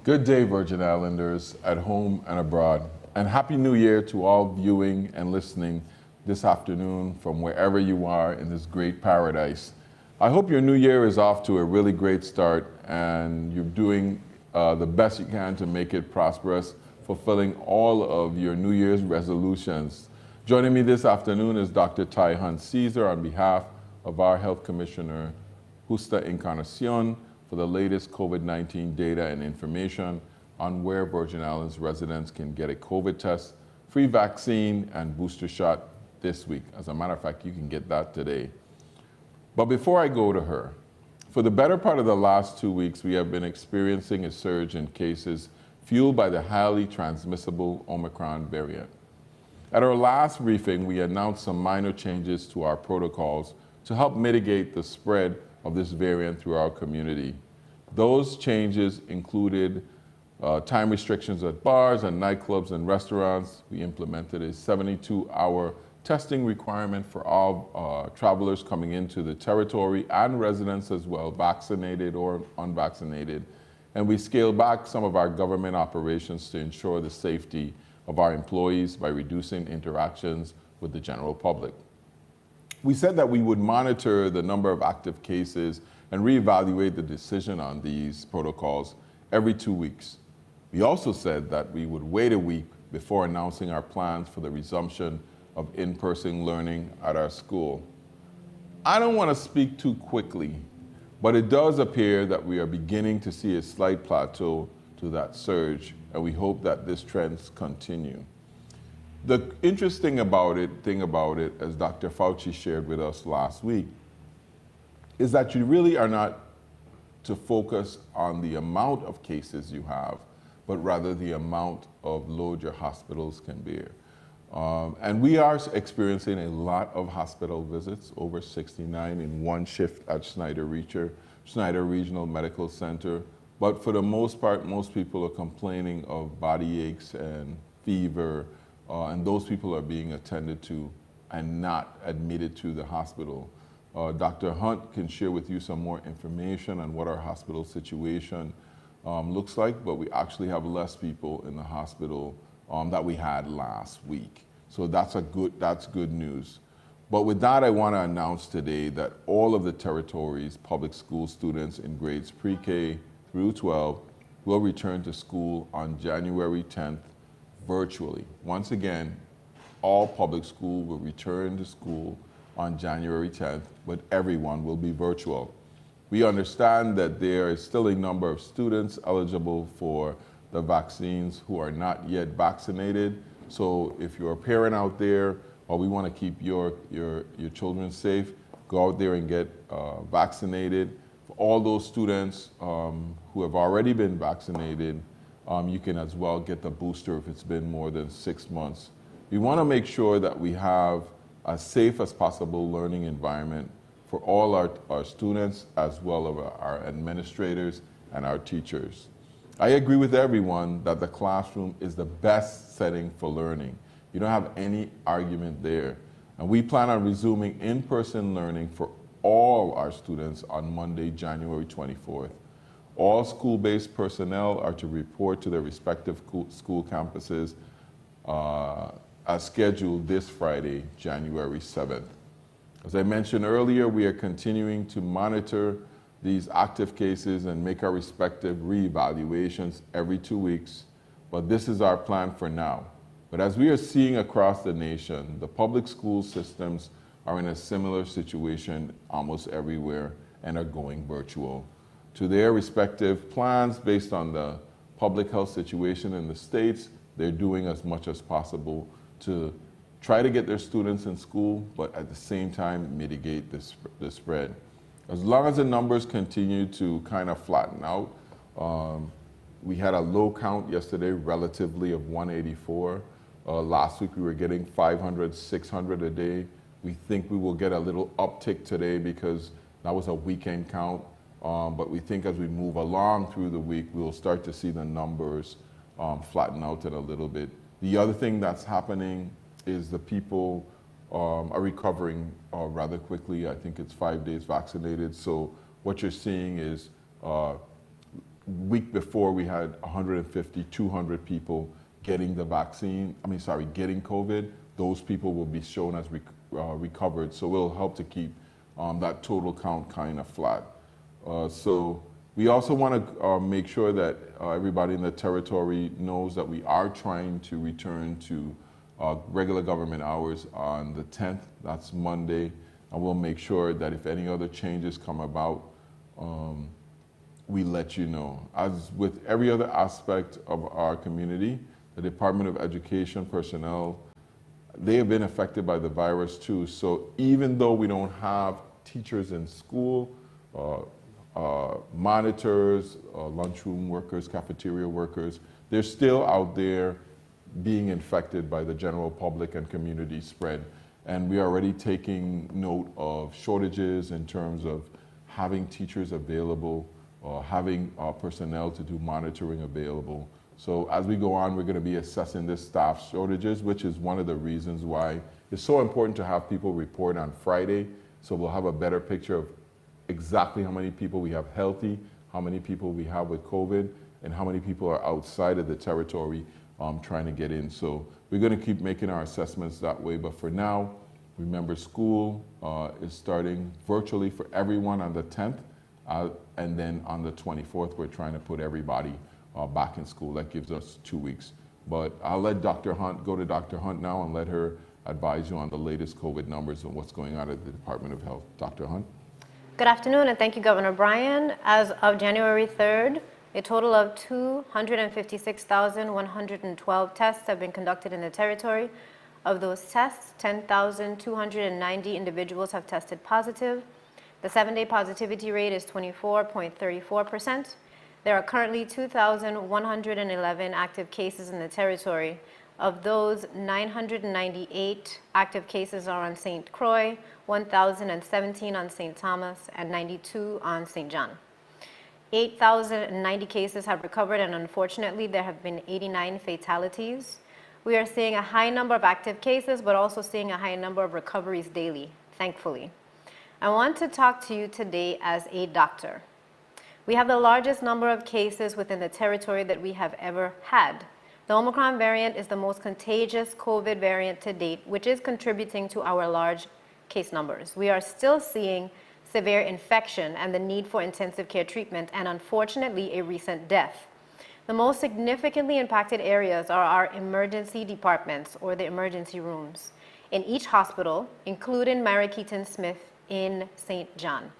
Good day, Virgin Islanders, at home and abroad. And Happy New Year to all viewing and listening this afternoon from wherever you are in this great paradise. I hope your new year is off to a really great start and you're doing the best you can to make it prosperous, fulfilling all of your New Year's resolutions. Joining me this afternoon is Dr. Ty Hunt Caesar on behalf of our Health Commissioner, Justa Encarnacion, for the latest COVID-19 data and information on where Virgin Islands residents can get a COVID test, free vaccine, and booster shot this week. As a matter of fact, you can get that today. But before I go to her, for the better part of the last 2 weeks, we have been experiencing a surge in cases fueled by the highly transmissible Omicron variant. At our last briefing, we announced some minor changes to our protocols to help mitigate the spread of this variant through our community. Those changes included time restrictions at bars and nightclubs and restaurants. We implemented a 72-hour testing requirement for all travelers coming into the territory and residents as well, vaccinated or unvaccinated. And we scaled back some of our government operations to ensure the safety of our employees by reducing interactions with the general public. We said that we would monitor the number of active cases and reevaluate the decision on these protocols every 2 weeks. We also said that we would wait a week before announcing our plans for the resumption of in-person learning at our school. I don't want to speak too quickly, but it does appear that we are beginning to see a slight plateau to that surge, and we hope that this trend continue. The interesting thing about it, as Dr. Fauci shared with us last week, is that you really are not to focus on the amount of cases you have, but rather the amount of load your hospitals can bear. And we are experiencing a lot of hospital visits, over 69 in one shift at Schneider Regional Medical Center. But for the most part, most people are complaining of body aches and fever, and those people are being attended to and not admitted to the hospital. Dr. Hunt can share with you some more information on what our hospital situation looks like, but we actually have less people in the hospital that we had last week. So that's good news. But with that, I want to announce today that all of the territory's public school students in grades pre-K through 12 will return to school on January 10th virtually. Once again, all public school will return to school on January 10th, but everyone will be virtual. We understand that there is still a number of students eligible for the vaccines who are not yet vaccinated. So if you're a parent out there, or we want to keep your children safe, go out there and get vaccinated. For all those students who have already been vaccinated, you can as well get the booster if it's been more than 6 months. We want to make sure that we have as safe as possible learning environment for all our students as well as our administrators and our teachers. I agree with everyone that the classroom is the best setting for learning. You don't have any argument there. And we plan on resuming in-person learning for all our students on Monday, January 24th. All school-based personnel are to report to their respective school campuses as scheduled this Friday, January 7th. As I mentioned earlier, we are continuing to monitor these active cases and make our respective reevaluations every 2 weeks, but this is our plan for now. But as we are seeing across the nation, the public school systems are in a similar situation almost everywhere and are going virtual. To their respective plans based on the public health situation in the states, they're doing as much as possible to try to get their students in school, but at the same time mitigate the spread. As long as the numbers continue to kind of flatten out, we had a low count yesterday relatively of 184. Last week we were getting 500, 600 a day. We think we will get a little uptick today because that was a weekend count. But we think as we move along through the week, we'll start to see the numbers flatten out a little bit. The other thing that's happening is the people are recovering rather quickly. I think it's 5 days vaccinated. So what you're seeing is week before we had 150, 200 people getting the vaccine, getting COVID. Those people will be shown as recovered. So it'll help to keep that total count kind of flat. So we also want to make sure that everybody in the territory knows that we are trying to return to regular government hours on the 10th, that's Monday, and we'll make sure that if any other changes come about, we let you know. As with every other aspect of our community, the Department of Education personnel, they have been affected by the virus too. So even though we don't have teachers in school, monitors, lunchroom workers, cafeteria workers, they're still out there being infected by the general public and community spread. And we are already taking note of shortages in terms of having teachers available, having personnel to do monitoring available. So as we go on, we're going to be assessing this staff shortages, which is one of the reasons why it's so important to have people report on Friday. So we'll have a better picture of exactly how many people we have healthy, how many people we have with COVID, and how many people are outside of the territory trying to get in. So we're going to keep making our assessments that way. But for now, remember, school is starting virtually for everyone on the 10th. And then on the 24th, we're trying to put everybody back in school. That gives us 2 weeks. But I'll let Dr. Hunt go to Dr. Hunt now and let her advise you on the latest COVID numbers and what's going on at the Department of Health. Dr. Hunt. Good afternoon, and thank you, Governor Bryan. As of January 3rd, a total of 256,112 tests have been conducted in the territory. Of those tests, 10,290 individuals have tested positive. The 7-day positivity rate is 24.34%. There are currently 2,111 active cases in the territory. Of those, 998 active cases are on St. Croix, 1,017 on St. Thomas, and 92 on St. John. 8,090 cases have recovered, and unfortunately, there have been 89 fatalities. We are seeing a high number of active cases, but also seeing a high number of recoveries daily, thankfully. I want to talk to you today as a doctor. We have the largest number of cases within the territory that we have ever had. The Omicron variant is the most contagious COVID variant to date, which is contributing to our large case numbers. We are still seeing severe infection and the need for intensive care treatment, and unfortunately, a recent death. The most significantly impacted areas are our emergency departments, or the emergency rooms, in each hospital, including Mary Keaton Smith in St. John.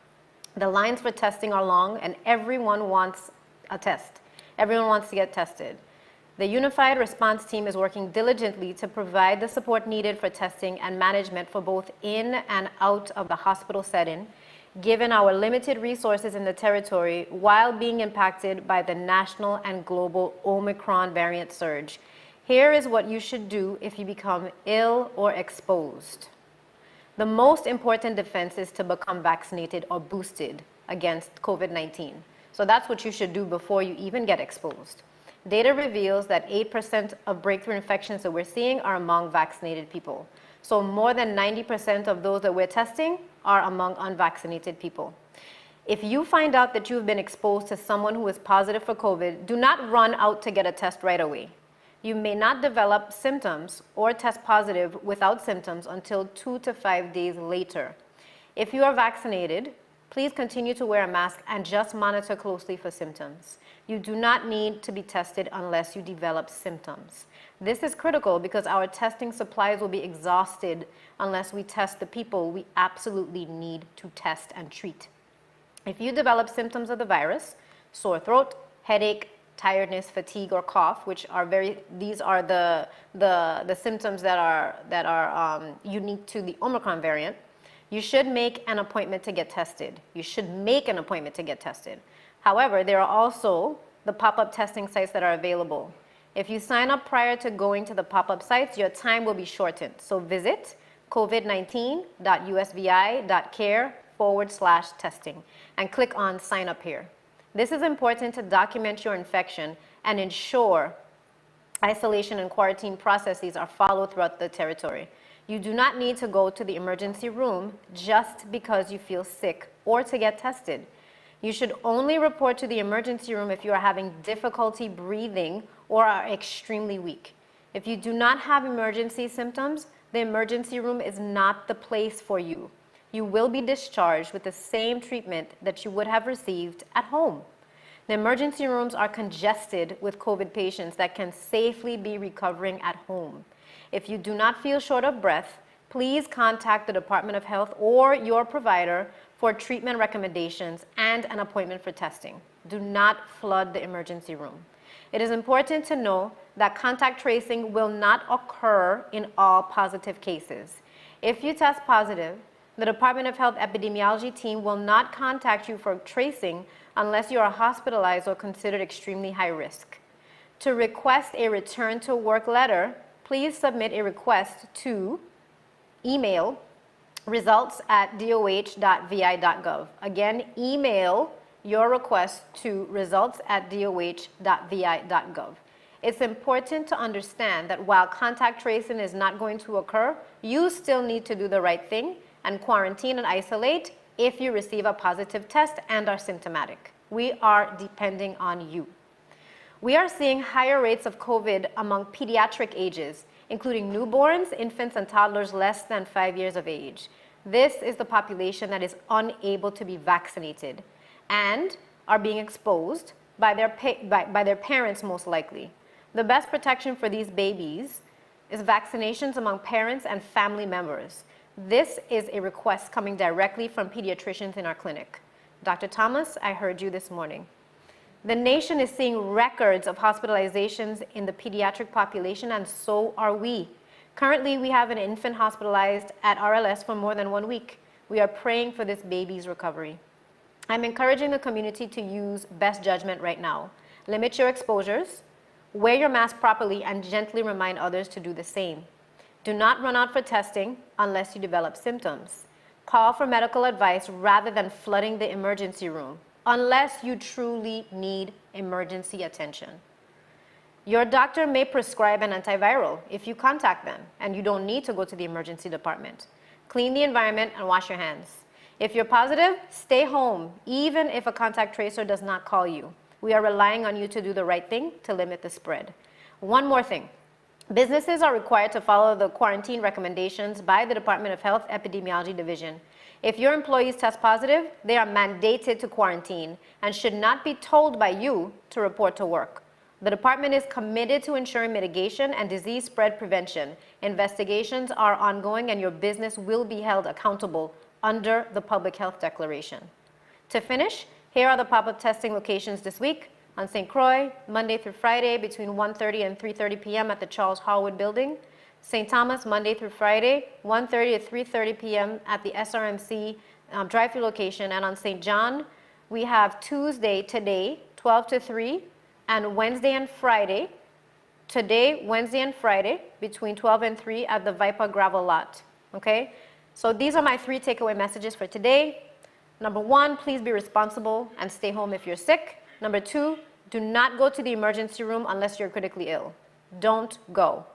The lines for testing are long, and everyone wants a test. Everyone wants to get tested. The Unified Response Team is working diligently to provide the support needed for testing and management for both in and out of the hospital setting, given our limited resources in the territory while being impacted by the national and global Omicron variant surge. Here is what you should do if you become ill or exposed. The most important defense is to become vaccinated or boosted against COVID-19. So that's what you should do before you even get exposed. Data reveals that 8% of breakthrough infections that we're seeing are among vaccinated people. So more than 90% of those that we're testing are among unvaccinated people. If you find out that you've been exposed to someone who is positive for COVID, do not run out to get a test right away. You may not develop symptoms or test positive without symptoms until 2 to 5 days later. If you are vaccinated, please continue to wear a mask and just monitor closely for symptoms. You do not need to be tested unless you develop symptoms. This is critical because our testing supplies will be exhausted unless we test the people we absolutely need to test and treat. If you develop symptoms of the virus, sore throat, headache, tiredness, fatigue, or cough, these are the symptoms that are unique to the Omicron variant, you should make an appointment to get tested. You should make an appointment to get tested. However, there are also the pop-up testing sites that are available. If you sign up prior to going to the pop-up sites, your time will be shortened. So visit covid19.usvi.care/testing and click on sign up here. This is important to document your infection and ensure isolation and quarantine processes are followed throughout the territory. You do not need to go to the emergency room just because you feel sick or to get tested. You should only report to the emergency room if you are having difficulty breathing or are extremely weak. If you do not have emergency symptoms, the emergency room is not the place for you. You will be discharged with the same treatment that you would have received at home. The emergency rooms are congested with COVID patients that can safely be recovering at home. If you do not feel short of breath, please contact the Department of Health or your provider for treatment recommendations and an appointment for testing. Do not flood the emergency room. It is important to know that contact tracing will not occur in all positive cases. If you test positive, the Department of Health epidemiology team will not contact you for tracing unless you are hospitalized or considered extremely high risk. To request a return to work letter, please submit a request to email results@doh.vi.gov. Again, email your request to results@doh.vi.gov. It's important to understand that while contact tracing is not going to occur, you still need to do the right thing and quarantine and isolate if you receive a positive test and are symptomatic. We are depending on you. We are seeing higher rates of COVID among pediatric ages, including newborns, infants, and toddlers less than 5 years of age. This is the population that is unable to be vaccinated and are being exposed by their parents most likely. The best protection for these babies is vaccinations among parents and family members. This is a request coming directly from pediatricians in our clinic. Dr. Thomas, I heard you this morning. The nation is seeing records of hospitalizations in the pediatric population, and so are we. Currently, we have an infant hospitalized at RLS for more than 1 week. We are praying for this baby's recovery. I'm encouraging the community to use best judgment right now. Limit your exposures, wear your mask properly, and gently remind others to do the same. Do not run out for testing unless you develop symptoms. Call for medical advice rather than flooding the emergency room, unless you truly need emergency attention. Your doctor may prescribe an antiviral if you contact them, and you don't need to go to the emergency department. Clean the environment and wash your hands. If you're positive, stay home, even if a contact tracer does not call you. We are relying on you to do the right thing to limit the spread. One more thing. Businesses are required to follow the quarantine recommendations by the Department of Health Epidemiology Division. If your employees test positive, they are mandated to quarantine and should not be told by you to report to work. The department is committed to ensuring mitigation and disease spread prevention. Investigations are ongoing and your business will be held accountable under the Public Health Declaration. To finish, here are the pop-up testing locations this week. On St. Croix, Monday through Friday between 1:30 and 3:30 p.m. at the Charles Harwood Building. St. Thomas, Monday through Friday, 1:30 to 3:30 p.m. at the SRMC drive-thru location. And on St. John, we have Tuesday, today, 12 to 3, and Wednesday and Friday, today, Wednesday and Friday, between 12 and 3 at the Viper Gravel Lot, okay? So these are my 3 takeaway messages for today. Number 1, please be responsible and stay home if you're sick. Number 2, do not go to the emergency room unless you're critically ill. Don't go.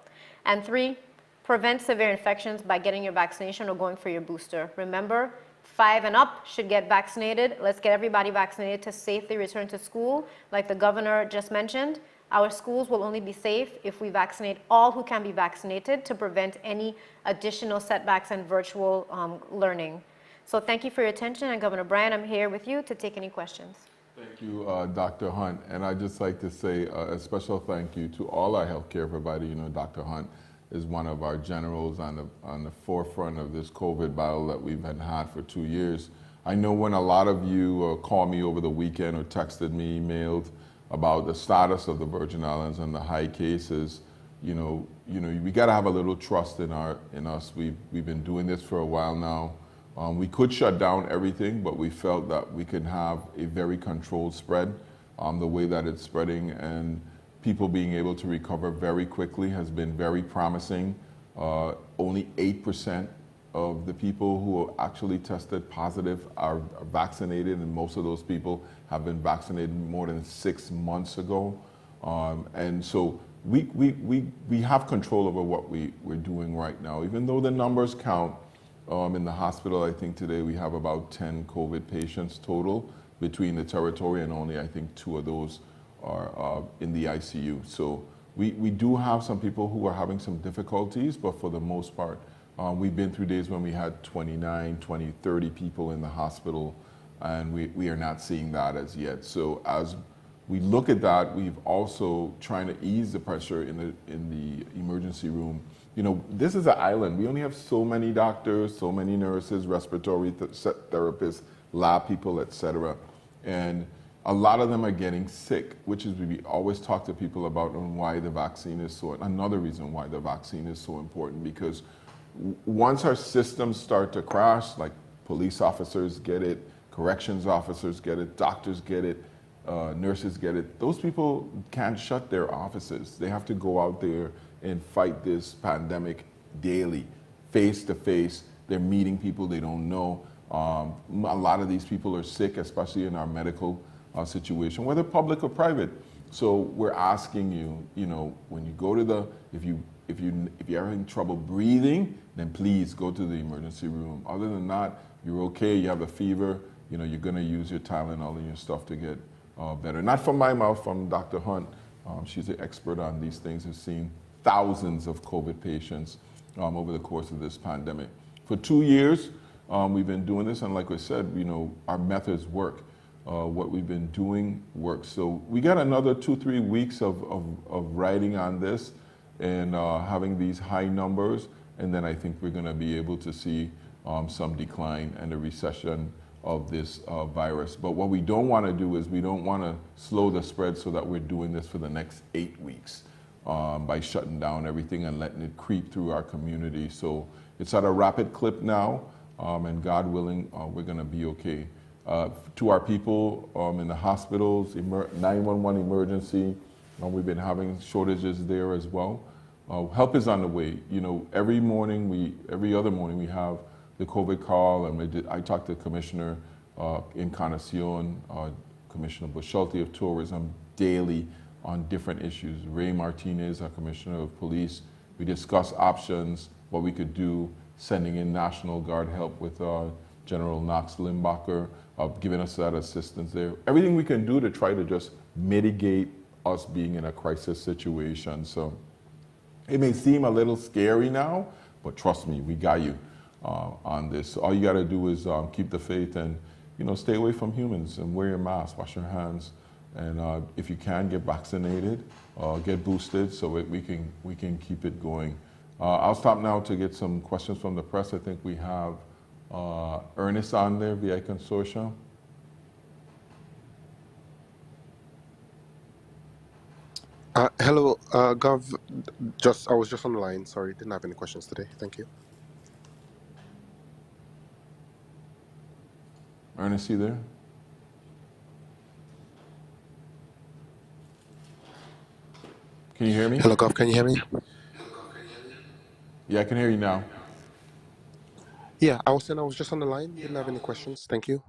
And 3, prevent severe infections by getting your vaccination or going for your booster. Remember, 5 and up should get vaccinated. Let's get everybody vaccinated to safely return to school. Like the governor just mentioned, our schools will only be safe if we vaccinate all who can be vaccinated to prevent any additional setbacks and virtual learning. So thank you for your attention, and Governor Bryan, I'm here with you to take any questions. Thank you, Dr. Hunt. And I'd just like to say a special thank you to all our healthcare providers. You know, Dr. Hunt is one of our generals on the forefront of this COVID battle that we've had for 2 years. I know when a lot of you called me over the weekend or texted me, emailed about the status of the Virgin Islands and the high cases, you know, we got to have a little trust in us. We've been doing this for a while now. We could shut down everything, but we felt that we could have a very controlled spread. The way that it's spreading and people being able to recover very quickly has been very promising. Only 8% of the people who are actually tested positive are vaccinated, and most of those people have been vaccinated more than 6 months ago. And so we have control over what we're doing right now, even though the numbers count. In the hospital, I think today we have about 10 COVID patients total. between the territory, and only I think 2 of those are in the ICU. So we do have some people who are having some difficulties, but for the most part, we've been through days when we had 29, 20, 30 people in the hospital, and we are not seeing that as yet. So as we look at that, we've also trying to ease the pressure in the emergency room. You know, this is an island. We only have so many doctors, so many nurses, respiratory therapists, lab people, etc. And a lot of them are getting sick, which is we always talk to people about on why the vaccine is so, another reason why the vaccine is so important, because once our systems start to crash, like police officers get it, corrections officers get it, doctors get it, nurses get it, those people can't shut their offices. They have to go out there and fight this pandemic daily, face to face. They're meeting people they don't know. A lot of these people are sick, especially in our medical situation, whether public or private. So we're asking you, you know, when you go to if you're having trouble breathing, then please go to the emergency room. Other than that, you're okay, you have a fever, you know, you're gonna use your Tylenol and your stuff to get better. Not from my mouth, from Dr. Hunt. She's an expert on these things, has seen thousands of COVID patients over the course of this pandemic. For 2 years, we've been doing this, and like I said, you know, our methods work. What we've been doing works. So we got another 2-3 weeks of writing on this and having these high numbers, and then I think we're going to be able to see some decline and a recession of this virus. But what we don't want to do is we don't want to slow the spread so that we're doing this for the next 8 weeks by shutting down everything and letting it creep through our community. So it's at a rapid clip now, and God willing, we're going to be okay. To our people in the hospitals, 911 emergency, we've been having shortages there as well. Help is on the way. You know, every other morning we have the COVID call, and I talk to Commissioner Encarnacion, Commissioner Bushalty of Tourism daily on different issues. Ray Martinez, our Commissioner of Police. We discuss options, what we could do, sending in National Guard help with General Knox Limbacher, giving us that assistance there. Everything we can do to try to just mitigate us being in a crisis situation. So it may seem a little scary now, but trust me, we got you on this. So all you got to do is keep the faith and, you know, stay away from humans and wear your mask, wash your hands, and if you can, get vaccinated, get boosted, so we can keep it going. I'll stop now to get some questions from the press. I think we have Ernest on there, VI Consortium. Hello, Gov. I was just on the line. Sorry, didn't have any questions today. Thank you. Ernest, you there? Can you hear me? Hello, Gov. Can you hear me? Yeah, I can hear you now. Yeah, I was saying I was just on the line. Didn't have any questions. Thank you.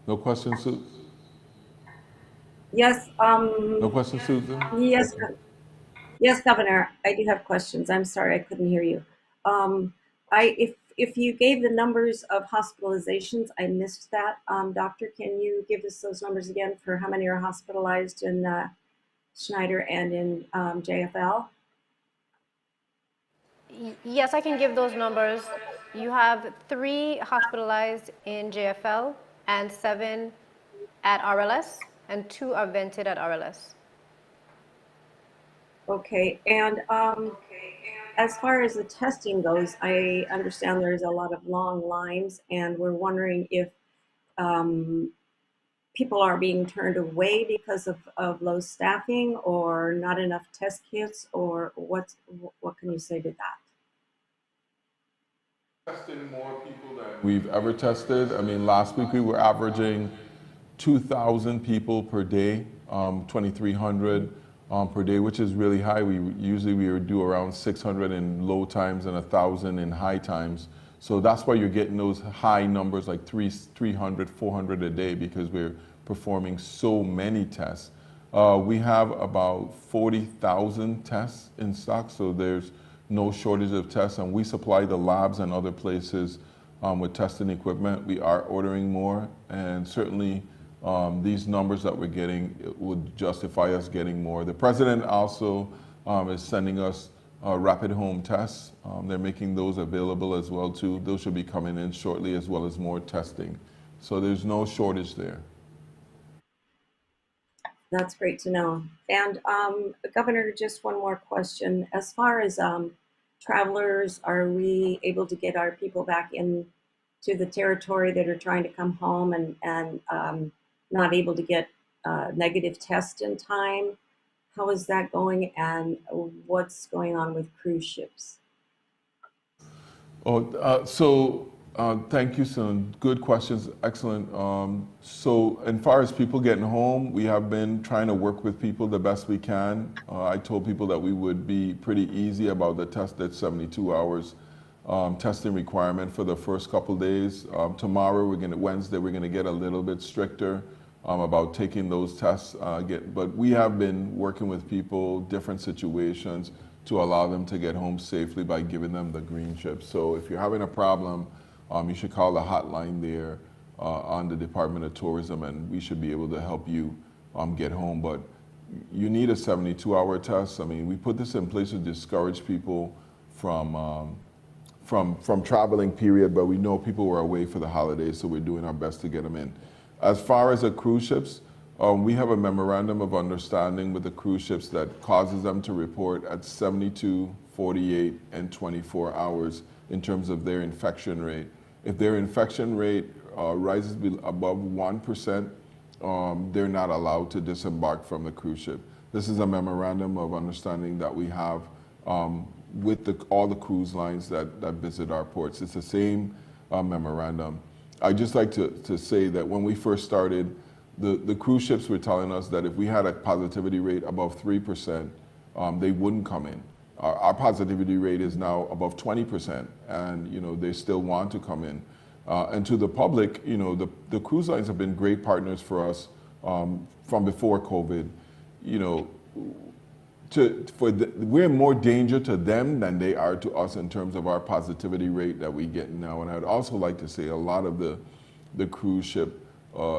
No questions, Susan? Yes. No questions, Susan? Yes. Yes, Governor. I do have questions. I'm sorry I couldn't hear you. If you gave the numbers of hospitalizations, I missed that. Doctor, can you give us those numbers again for how many are hospitalized in Schneider and in JFL? Yes, I can give those numbers. You have 3 hospitalized in JFL and 7 at RLS, and 2 are vented at RLS. Okay, and as far as the testing goes, I understand there's a lot of long lines, and we're wondering if people are being turned away because of low staffing or not enough test kits, or what can you say to that? Testing more people than we've ever tested. I mean, last week we were averaging 2,000 people per day, 2,300 per day, which is really high. We would do around 600 in low times and 1,000 in high times. So that's why you're getting those high numbers like 300, 400 a day, because we're performing so many tests. We have about 40,000 tests in stock, so there's no shortage of tests, and we supply the labs and other places with testing equipment. We are ordering more, and certainly these numbers that we're getting would justify us getting more. The president also is sending us rapid home tests. They're making those available as well too. Those should be coming in shortly, as well as more testing. So there's no shortage there. That's great to know. And Governor, just one more question. As far as travelers, are we able to get our people back in to the territory that are trying to come home and not able to get negative tests in time? How is that going, and what's going on with cruise ships? Thank you, Sun. Good questions, excellent. So as far as people getting home, we have been trying to work with people the best we can. I told people that we would be pretty easy about the test at 72 hours testing requirement for the first couple days. Tomorrow, Wednesday, we're gonna get a little bit stricter about taking those tests. But we have been working with people, different situations, to allow them to get home safely by giving them the green chip. So if you're having a problem, you should call the hotline there on the Department of Tourism, and we should be able to help you get home. But you need a 72-hour test. I mean, we put this in place to discourage people from traveling, period, but we know people were away for the holidays, so we're doing our best to get them in. As far as the cruise ships, we have a memorandum of understanding with the cruise ships that causes them to report at 72, 48, and 24 hours in terms of their infection rate. If their infection rate rises above 1%, they're not allowed to disembark from the cruise ship. This is a memorandum of understanding that we have with all the cruise lines that visit our ports. It's the same memorandum. I'd just like to say that when we first started, the cruise ships were telling us that if we had a positivity rate above 3%, they wouldn't come in. Our positivity rate is now above 20%, and they still want to come in. And to the public, the cruise lines have been great partners for us from before COVID. We're in more danger to them than they are to us in terms of our positivity rate that we get now. And I'd also like to say a lot of the cruise ship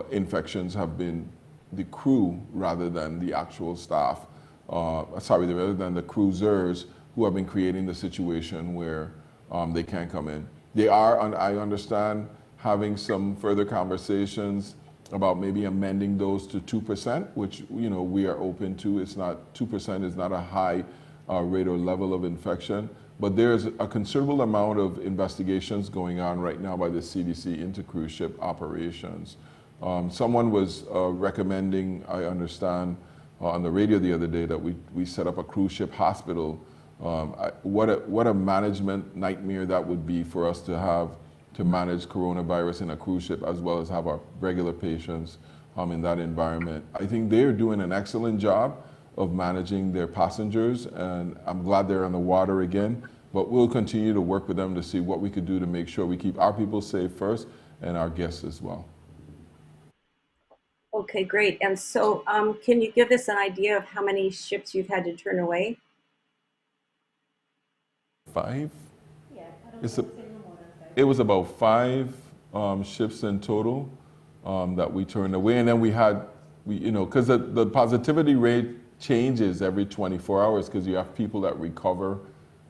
infections have been the crew rather than the actual staff. Rather than the cruisers who have been creating the situation where they can't come in. They are, and I understand, having some further conversations about maybe amending those to 2%, which we are open to. It's not 2% is not a high rate or level of infection, but there's a considerable amount of investigations going on right now by the CDC into cruise ship operations. Someone was recommending, I understand, on the radio the other day that we set up a cruise ship hospital. What a management nightmare that would be for us to have to manage coronavirus in a cruise ship, as well as have our regular patients in that environment. I think they're doing an excellent job of managing their passengers, and I'm glad they're on the water again, but we'll continue to work with them to see what we could do to make sure we keep our people safe first and our guests as well. Okay, great. And so can you give us an idea of how many ships you've had to turn away? 5? Yeah, It was about 5 ships in total that we turned away, and then because the positivity rate changes every 24 hours because you have people that recover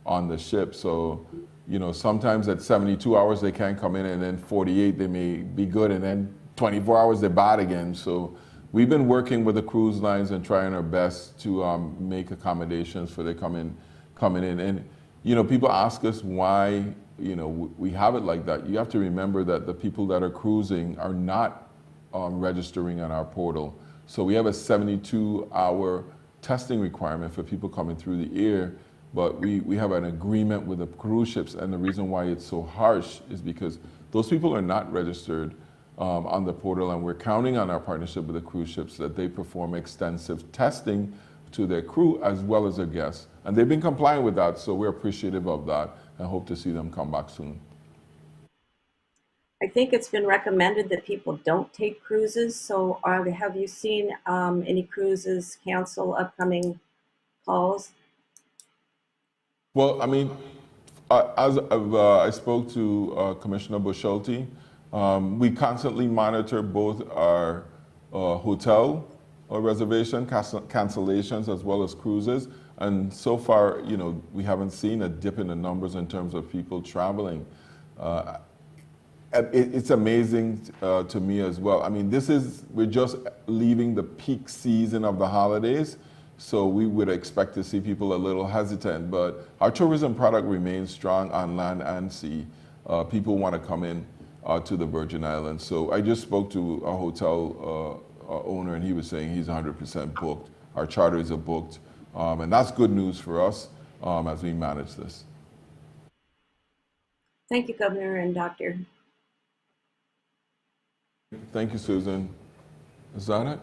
on the ship. So, sometimes at 72 hours they can't come in, and then 48 they may be good, and then 24 hours they're bad again. So we've been working with the cruise lines and trying our best to make accommodations for their coming in. And people ask us why we have it like that. You have to remember that the people that are cruising are not registering on our portal. So we have a 72-hour testing requirement for people coming through the air, but we have an agreement with the cruise ships, and the reason why it's so harsh is because those people are not registered on the portal, and we're counting on our partnership with the cruise ships that they perform extensive testing to their crew as well as their guests. And they've been complying with that, so we're appreciative of that and hope to see them come back soon. I think it's been recommended that people don't take cruises. So have you seen any cruises cancel upcoming calls? Well, I mean, I spoke to Commissioner Bushelti. We constantly monitor both our hotel reservation cancellations as well as cruises. And so far, you know, we haven't seen a dip in the numbers in terms of people traveling. It's amazing to me as well. I mean, we're just leaving the peak season of the holidays, so we would expect to see people a little hesitant, but our tourism product remains strong on land and sea. People want to come in to the Virgin Islands. So I just spoke to a hotel owner, and he was saying he's 100% booked. Our charters are booked, and that's good news for us as we manage this. Thank you, Governor and Doctor. Thank you, Susan. Is that it?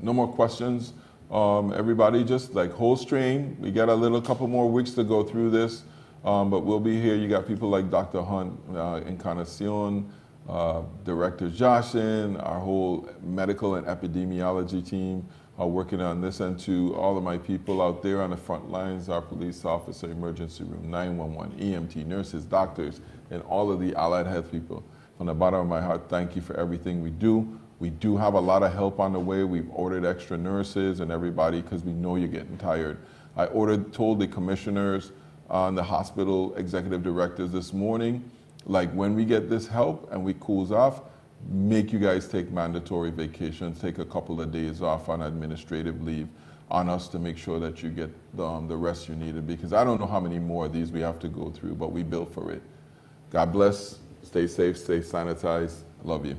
No more questions? Everybody just like hold strain. We got couple more weeks to go through this, but we'll be here. You got people like Dr. Hunt, Encarnacion, Director Joshin, our whole medical and epidemiology team are working on this, and to all of my people out there on the front lines, our police officer, emergency room, 911, EMT, nurses, doctors, and all of the allied health people. From the bottom of my heart, thank you for everything we do. We do have a lot of help on the way. We've ordered extra nurses and everybody because we know you're getting tired. I told the commissioners and the hospital executive directors this morning, like when we get this help and we cools off, make you guys take mandatory vacations, take a couple of days off on administrative leave on us to make sure that you get the rest you needed, because I don't know how many more of these we have to go through, but we built for it. God bless. Stay safe, stay sanitized. Love you.